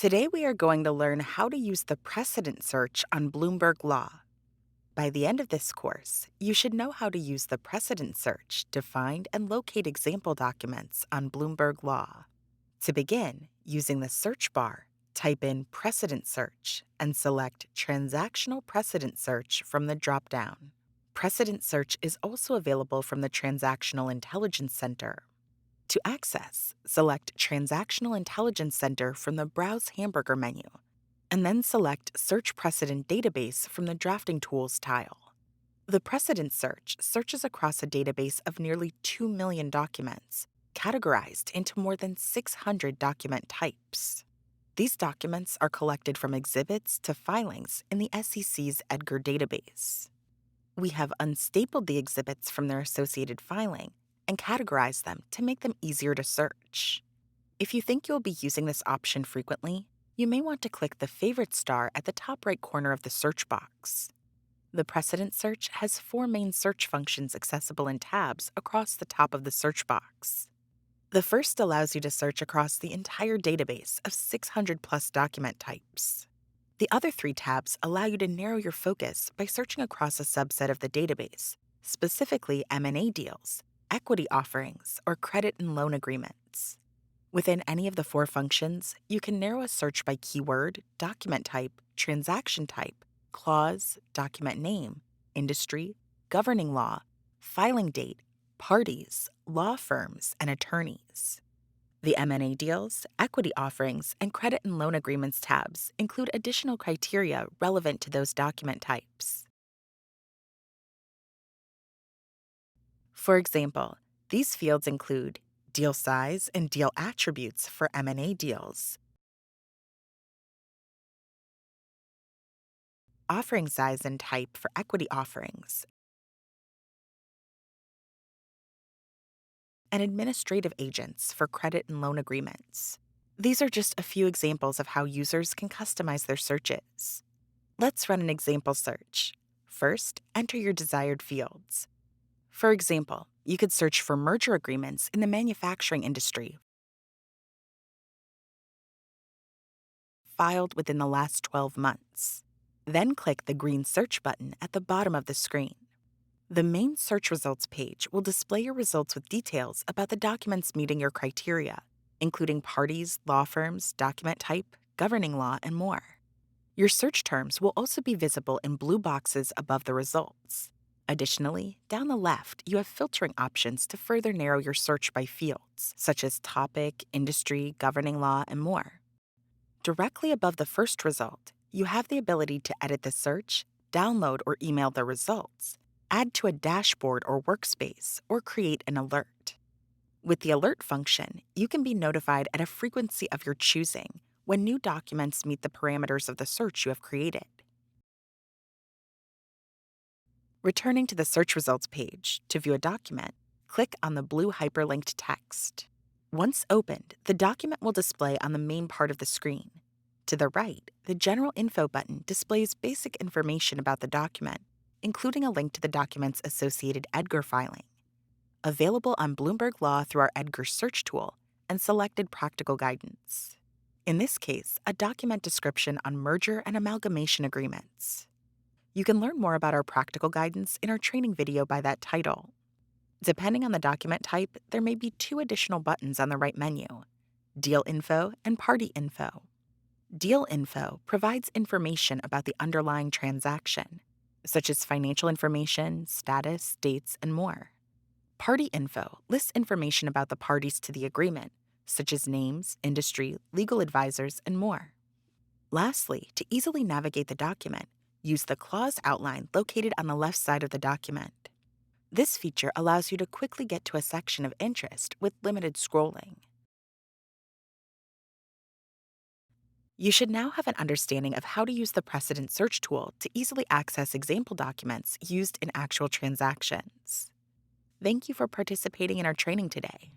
Today we are going to learn how to use the precedent search on Bloomberg Law. By the end of this course, you should know how to use the precedent search to find and locate example documents on Bloomberg Law. To begin, using the search bar, type in Precedent Search and select Transactional Precedent Search from the drop-down. Precedent Search is also available from the Transactional Intelligence Center. To access, select Transactional Intelligence Center from the Browse Hamburger menu, and then select Search Precedent Database from the Drafting Tools tile. The Precedent Search searches across a database of nearly 2 million documents, categorized into more than 600 document types. These documents are collected from exhibits to filings in the SEC's Edgar database. We have unstapled the exhibits from their associated filing and categorize them to make them easier to search. If you think you'll be using this option frequently, you may want to click the favorite star at the top right corner of the search box. The precedent search has 4 main search functions accessible in tabs across the top of the search box. The first allows you to search across the entire database of 600 plus document types. The other 3 tabs allow you to narrow your focus by searching across a subset of the database, specifically M&A deals, equity offerings, or credit and loan agreements. Within any of the 4 functions, you can narrow a search by keyword, document type, transaction type, clause, document name, industry, governing law, filing date, parties, law firms, and attorneys. The M&A deals, equity offerings, and credit and loan agreements tabs include additional criteria relevant to those document types. For example, these fields include deal size and deal attributes for M&A deals, offering size and type for equity offerings, and administrative agents for credit and loan agreements. These are just a few examples of how users can customize their searches. Let's run an example search. First, enter your desired fields. For example, you could search for merger agreements in the manufacturing industry filed within the last 12 months. Then click the green search button at the bottom of the screen. The main search results page will display your results with details about the documents meeting your criteria, including parties, law firms, document type, governing law, and more. Your search terms will also be visible in blue boxes above the results. Additionally, down the left, you have filtering options to further narrow your search by fields, such as topic, industry, governing law, and more. Directly above the first result, you have the ability to edit the search, download or email the results, add to a dashboard or workspace, or create an alert. With the alert function, you can be notified at a frequency of your choosing when new documents meet the parameters of the search you have created. Returning to the search results page, to view a document, click on the blue hyperlinked text. Once opened, the document will display on the main part of the screen. To the right, the General Info button displays basic information about the document, including a link to the document's associated Edgar filing. Available on Bloomberg Law through our Edgar search tool and selected practical guidance. In this case, a document description on merger and amalgamation agreements. You can learn more about our practical guidance in our training video by that title. Depending on the document type, there may be 2 additional buttons on the right menu: Deal Info and Party Info. Deal Info provides information about the underlying transaction, such as financial information, status, dates, and more. Party Info lists information about the parties to the agreement, such as names, industry, legal advisors, and more. Lastly, to easily navigate the document, use the clause outline located on the left side of the document. This feature allows you to quickly get to a section of interest with limited scrolling. You should now have an understanding of how to use the precedent search tool to easily access example documents used in actual transactions. Thank you for participating in our training today.